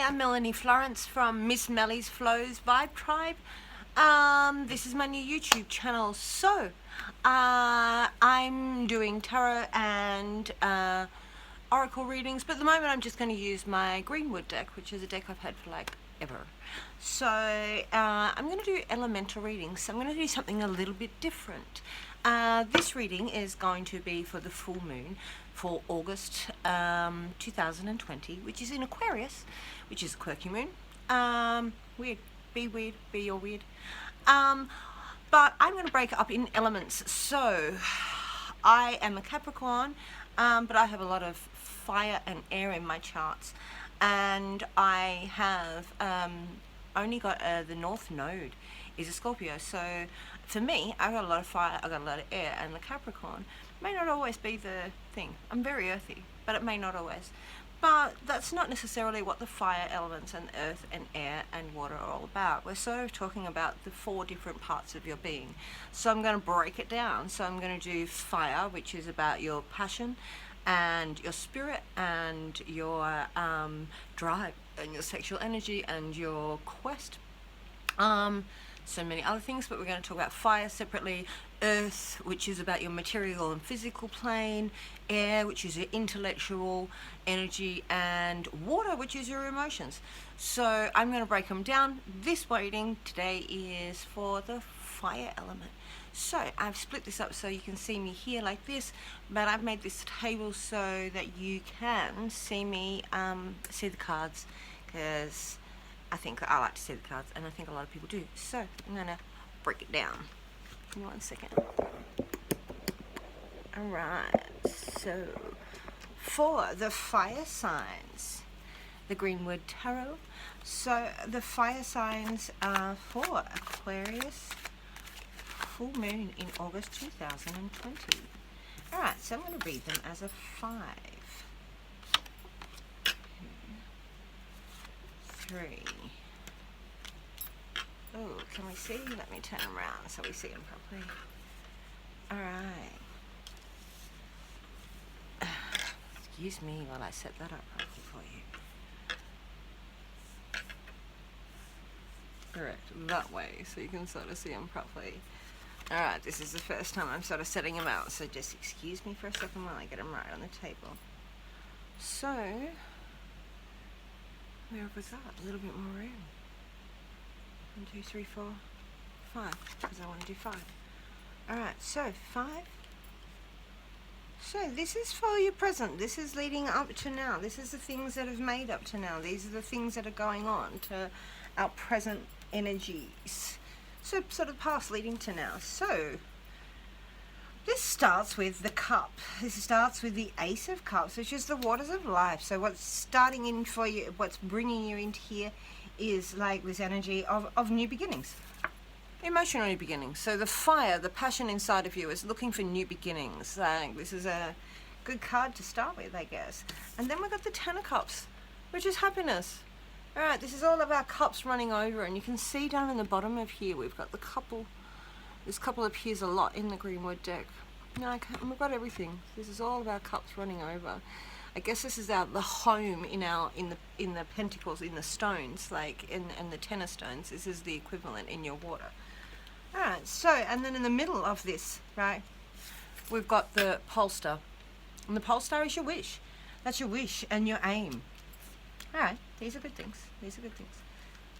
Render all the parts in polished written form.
I'm Melanie Florence from Miss Melly's Flows Vibe Tribe. This is my new YouTube channel. So, I'm doing tarot and oracle readings, but at the moment I'm just going to use my Greenwood deck, which is a deck I've had for like ever. So, I'm going to do elemental readings. So I'm going to do something a little bit different. This reading is going to be for the full moon for August 2020, which is in Aquarius, which is a quirky moon. Weird, be your weird. But I'm going to break it up in elements. So I am a Capricorn, but I have a lot of fire and air in my charts, and I have only got the North Node is a Scorpio. So for me, I've got a lot of fire, I've got a lot of air, and the Capricorn may not always be the thing. I'm very earthy, but it may not always. But that's not necessarily what the fire elements and earth and air and water are all about. We're sort of talking about the 4 different parts of your being. So I'm going to break it down. So I'm going to do fire, which is about your passion and your spirit and your drive and your sexual energy and your quest. So many other things, but we're going to talk about fire separately, earth, which is about your material and physical plane, air, which is your intellectual energy, and water, which is your emotions. So I'm going to break them down. This reading today is for the fire element. So I've split this up so you can see me here like this, but I've made this table so that you can see me, see the cards, because I think I like to see the cards, and I think a lot of people do. So I'm going to break it down. Give me 1 second. Alright, so for the fire signs, the Greenwood Tarot. So the fire signs are for Aquarius, full moon in August 2020. Alright, so I'm going to read them as a 5. 3. Oh, can we see? Let me turn them around so we see them properly. Alright. Excuse me while I set that up properly for you. Correct, that way, so you can sort of see them properly. Alright, this is the first time I'm sort of setting them out, so just excuse me for a second while I get them right on the table. So, where was that? A little bit more room. 1, 2, 3, 4, 5, because I want to do 5. Alright, so 5. So this is for your present. This is leading up to now. This is the things that have made up to now. These are the things that are going on to our present energies. So sort of past leading to now. So this starts with the cup. This starts with the Ace of Cups, which is the waters of life. So what's starting in for you, what's bringing you into here is like this energy of new beginnings. Emotional new beginnings. So the fire, the passion inside of you is looking for new beginnings. Like this is a good card to start with, I guess. And then we've got the Ten of Cups, which is happiness. Alright, this is all of our cups running over, and you can see down in the bottom of here we've got the couple. This couple appears a lot in the Greenwood deck. We've got everything. This is all of our cups running over. I guess this is the home in the pentacles, in the stones, like in the 10 of stones. This is the equivalent in your water. Alright, so, and then in the middle of this, right, we've got the pole star. And the pole star is your wish. That's your wish and your aim. Alright, these are good things. These are good things.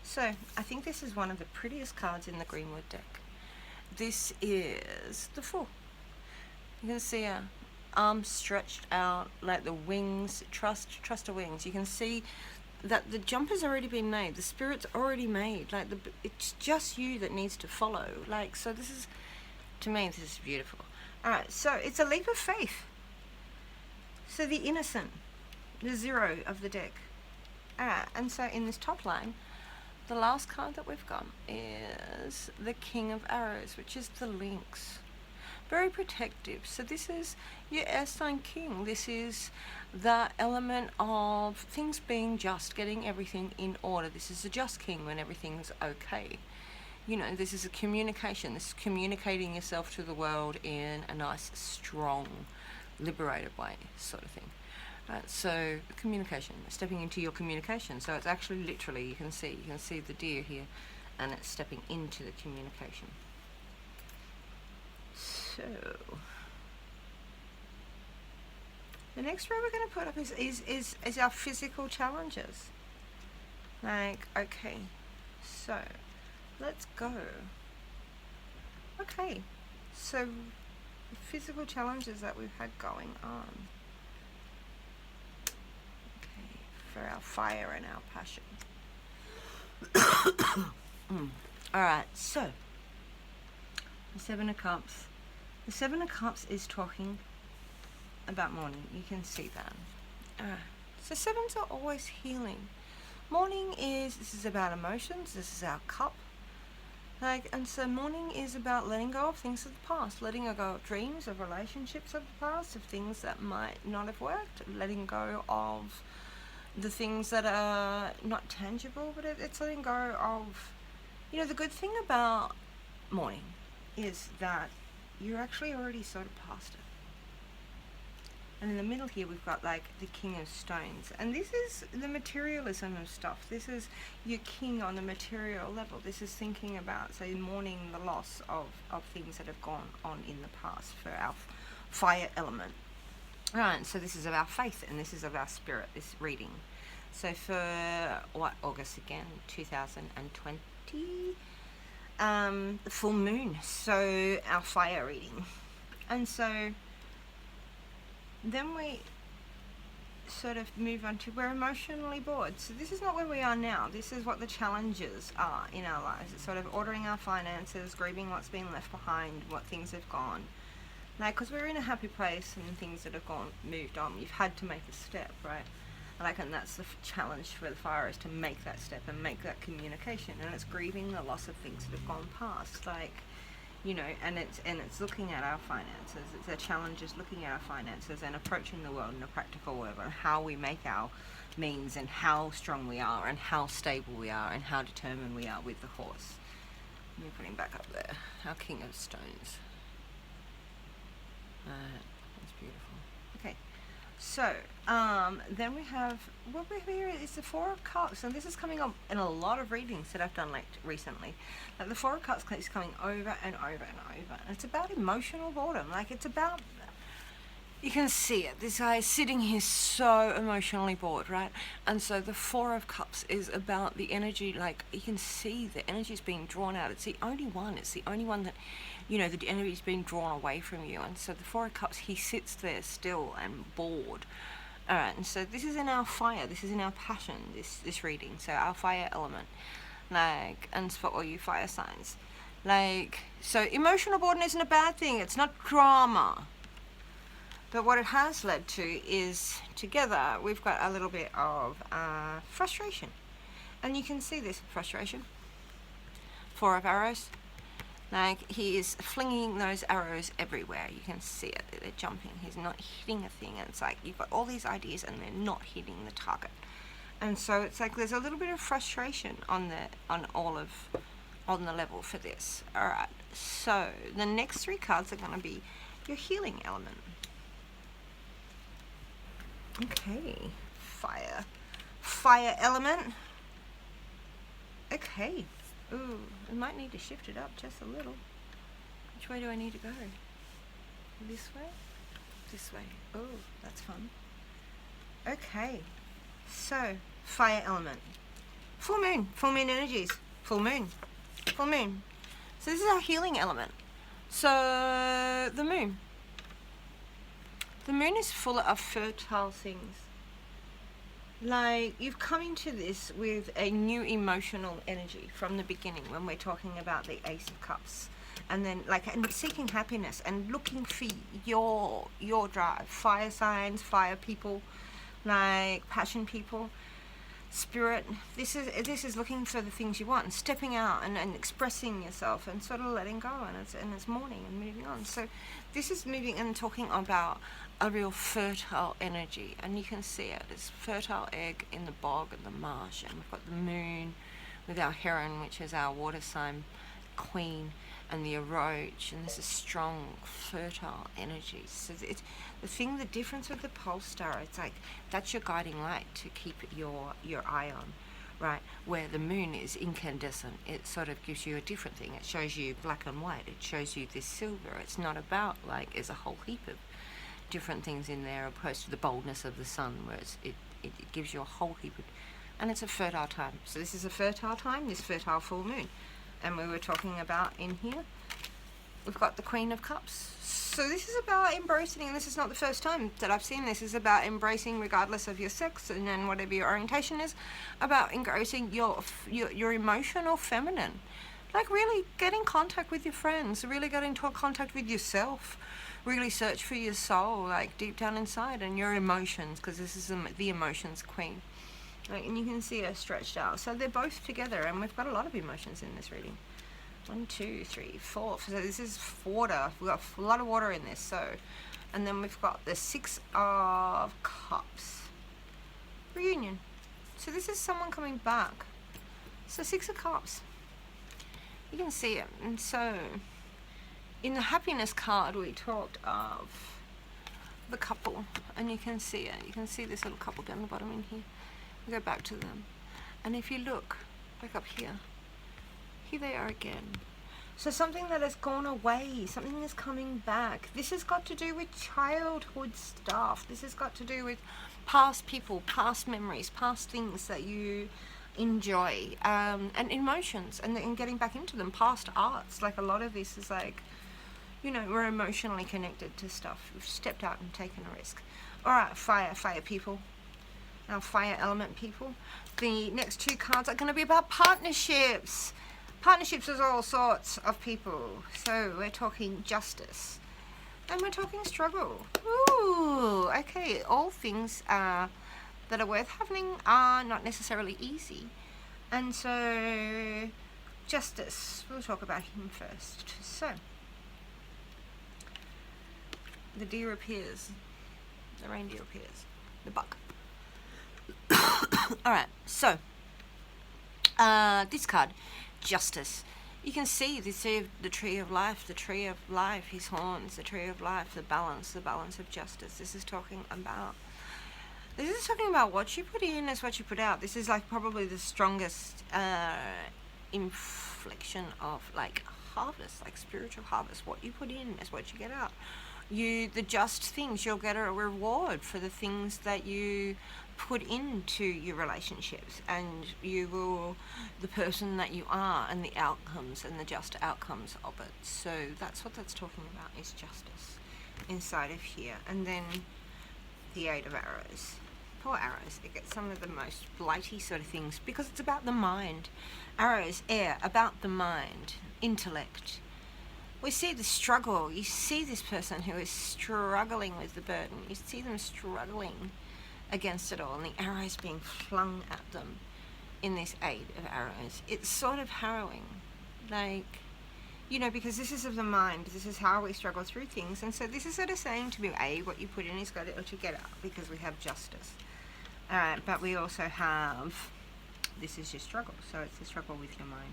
So, I think this is one of the prettiest cards in the Greenwood deck. This is the Fool. You can see our arms stretched out, like the wings, trust the wings. You can see that the jump has already been made. The spirit's already made. Like it's just you that needs to follow. Like, so this is, to me, this is beautiful. Alright, so it's a leap of faith. So the innocent, the 0 of the deck. Alright, and so in this top line, the last card that we've got is the King of Arrows, which is the Lynx. Very protective. So this is your air sign king. This is the element of things being just, getting everything in order. This is a just king when everything's okay. You know, this is a communication. This is communicating yourself to the world in a nice, strong, liberated way, sort of thing. Right, so communication, stepping into your communication. So it's actually literally, you can see the deer here, and it's stepping into the communication. So the next row we're going to put up is our physical challenges. Like, okay, so let's go. Okay, so the physical challenges that we've had going on. Okay, for our fire and our passion. Alright, so the Seven of Cups. The Seven of Cups is talking about morning. You can see that. So sevens are always healing. Morning this is about emotions. This is our cup. And so morning is about letting go of things of the past, letting go of dreams, of relationships of the past, of things that might not have worked, letting go of the things that are not tangible, but it's letting go of, the good thing about morning is that you're actually already sort of past it. And in the middle here we've got like the King of Stones, and this is the materialism of stuff. This is your king on the material level. This is thinking about, say, mourning the loss of things that have gone on in the past for our fire element. Right, so this is of our faith, and this is of our spirit, this reading. So for August again, 2020, the full moon, so our fire reading. And so then we sort of move on to, we're emotionally bored. So this is not where we are now. This is what the challenges are in our lives. It's sort of ordering our finances, grieving what's been left behind, what things have gone. Because we're in a happy place and things that have moved on. You've had to make a step, right? And that's the challenge for the fire, is to make that step and make that communication. And it's grieving the loss of things that have gone past. And it's looking at our finances. It's a challenge is looking at our finances and approaching the world in a practical way, and how we make our means, and how strong we are, and how stable we are, and how determined we are with the horse. Let me put him back up there. Our King of Stones. That's beautiful. Okay, so then we have, what we have here is the Four of Cups, and this is coming up in a lot of readings that I've done recently. The Four of Cups is coming over and over and over, and it's about emotional boredom. It's about, you can see it, this guy is sitting here so emotionally bored, right? And so the Four of Cups is about the energy, you can see the energy is being drawn out. It's the only one that, the energy is being drawn away from you. And so the Four of Cups, he sits there still and bored. Alright, and so this is in our fire, this is in our passion, this reading. So our fire element, and for all you fire signs. So emotional boredom isn't a bad thing, it's not drama. But what it has led to is, together, we've got a little bit of frustration. And you can see this frustration. Four of arrows. He is flinging those arrows everywhere. You can see it. They're jumping. He's not hitting a thing. And it's you've got all these ideas and they're not hitting the target. And so it's there's a little bit of frustration on the level for this. All right. So the next three cards are going to be your healing element. Okay. Fire element. Okay. Ooh, I might need to shift it up just a little. Which way do I need to go? This way? This way. Oh, that's fun. Okay. So, fire element. Full moon energies. Full moon. So this is our healing element. So, the moon. The moon is full of fertile things. You've come into this with a new emotional energy from the beginning, when we're talking about the Ace of Cups. And then, and seeking happiness and looking for your drive. Fire signs, fire people, passion people, spirit. This is looking for the things you want and stepping out and expressing yourself and sort of letting go, and it's morning and moving on. So this is moving and talking about a real fertile energy, and you can see it. It's fertile egg in the bog and the marsh, and we've got the moon with our heron, which is our water sign queen, and the roach, and this is strong, fertile energy. So it's the difference with the pole star, it's like that's your guiding light to keep your eye on, right? Where the moon is incandescent, it sort of gives you a different thing. It shows you black and white. It shows you this silver. It's not about like there's a whole heap of different things in there, opposed to the boldness of the sun, where it gives you a whole heap of, and it's a fertile time. So this is a fertile time, this fertile full moon. And we were talking about in here, we've got the Queen of Cups. So this is about embracing, and this is not the first time that I've seen this, is about embracing regardless of your sex and then whatever your orientation is, about embracing your emotional feminine. Like really get in contact with your friends, really get into contact with yourself, really search for your soul, like deep down inside, and your emotions, because this is the emotions queen. Like, and you can see her stretched out. So they're both together, and we've got a lot of emotions in this reading. 1, 2, 3, 4. So this is water. We've got a lot of water in this. So, and then we've got the 6 of Cups. Reunion. So this is someone coming back. So 6 of Cups. You can see it. And so in the happiness card, we talked of the couple, and you can see it. You can see this little couple down the bottom in here. We go back to them, and if you look back up here they are again. So something that has gone away, something is coming back. This has got to do with childhood stuff. This has got to do with past people, past memories, past things that you enjoy, and emotions, and getting back into them. Past arts, like a lot of this is like, you know, we're emotionally connected to stuff. We've stepped out and taken a risk. All right, fire people. Now, fire element people. The next 2 cards are going to be about partnerships. Partnerships is all sorts of people. So we're talking justice. And we're talking struggle. Ooh, okay. All things that are worth having are not necessarily easy. And so, justice. We'll talk about him first. So, the deer appears. The reindeer appears. The buck. Alright, so this card, justice. You can see the tree of life, his horns, the tree of life, the balance of justice. This is talking about what you put in is what you put out. This is like probably the strongest inflection of like harvest, like spiritual harvest. What you put in is what you get out. The just things, you'll get a reward for the things that you put into your relationships, and the person that you are, and the outcomes and the just outcomes of it. So that's what that's talking about, is justice inside of here. And then the 8 of arrows. Poor arrows, it gets some of the most blighty sort of things because it's about the mind. Arrows, air, about the mind, intellect. We see the struggle. You see this person who is struggling with the burden. You see them struggling against it all, and the arrows being flung at them in this 8 of arrows. It's sort of harrowing, like, you know, because this is of the mind. This is how we struggle through things, and so this is sort of saying to me, what you put in is got to get out, because we have justice. But we also have, this is your struggle, so it's the struggle with your mind.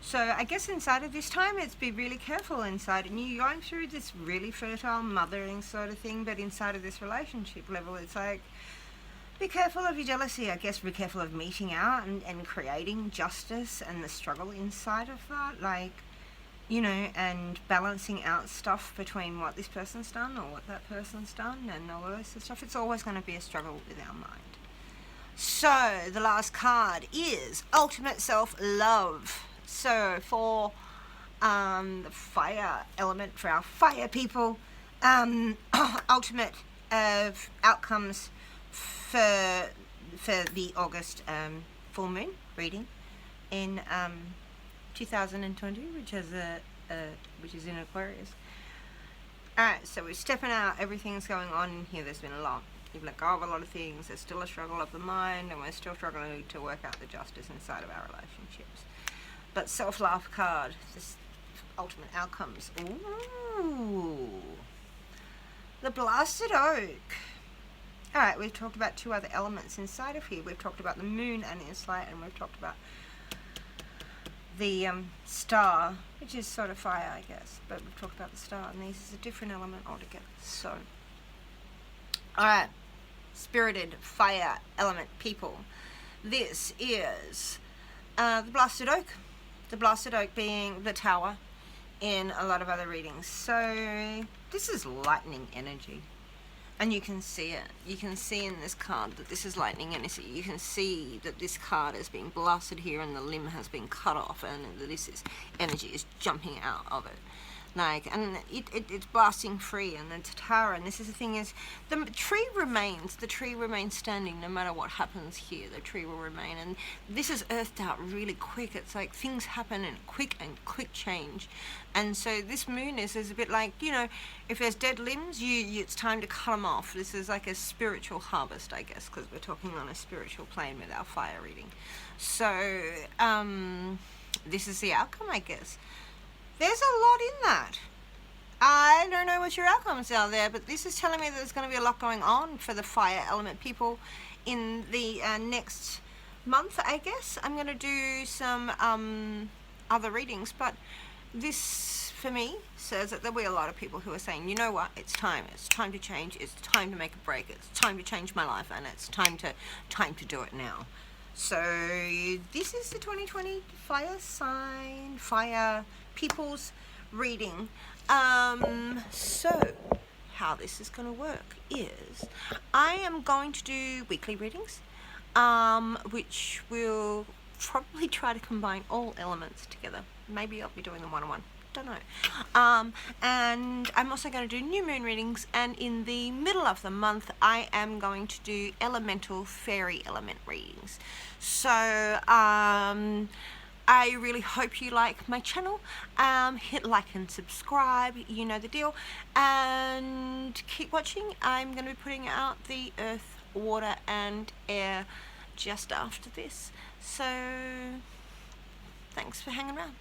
So I guess inside of this time, it's be really careful inside, and you're going through this really fertile mothering sort of thing, but inside of this relationship level, it's like, be careful of your jealousy, I guess. Be careful of meeting out and creating justice and the struggle inside of that, like, you know, and balancing out stuff between what this person's done or what that person's done and all of this stuff. It's always going to be a struggle with our mind. So the last card is ultimate self-love. So for the fire element, for our fire people, ultimate of outcomes for the August full moon reading in 2020, which is in Aquarius. Alright, so we're stepping out. Everything's going on in here. There's been a lot. You've let go of a lot of things. There's still a struggle of the mind, and we're still struggling to work out the justice inside of our relationships. But self-love card, this ultimate outcomes. Ooh, the blasted oak. Alright, we've talked about 2 other elements inside of here. We've talked about the moon and its light, and we've talked about the star, which is sort of fire, I guess, but we've talked about the star, and this is a different element altogether. So, alright, spirited fire element people. This is the blasted oak. The blasted oak being the tower in a lot of other readings. So, this is lightning energy. And you can see it. You can see in this card that this is lightning energy. You can see that this card is being blasted here and the limb has been cut off, and this is energy is jumping out of it. Like, and it's blasting free, and the tower, and this is the thing is, the tree remains standing no matter what happens here. The tree will remain, and this is earthed out really quick. It's like things happen in quick change. And so this moon is a bit like, you know, if there's dead limbs, it's time to cut them off. This is like a spiritual harvest, I guess, because we're talking on a spiritual plane with our fire reading. So, this is the outcome, I guess. There's a lot in that. I don't know what your outcomes are there, but this is telling me that there's going to be a lot going on for the fire element people in the next month, I guess. I'm going to do some other readings, but this, for me, says that there'll be a lot of people who are saying, you know what, it's time to change, it's time to make a break, it's time to change my life, and it's time to do it now. So this is the 2020 fire sign, fire people's reading. So how this is going to work is I am going to do weekly readings, which will probably try to combine all elements together. Maybe I'll be doing them one-on-one. Don't know. And I'm also going to do new moon readings, and in the middle of the month I am going to do elemental fairy element readings. So I really hope you like my channel. Hit like and subscribe, you know the deal, and keep watching. I'm going to be putting out the earth, water and air just after this, so thanks for hanging around.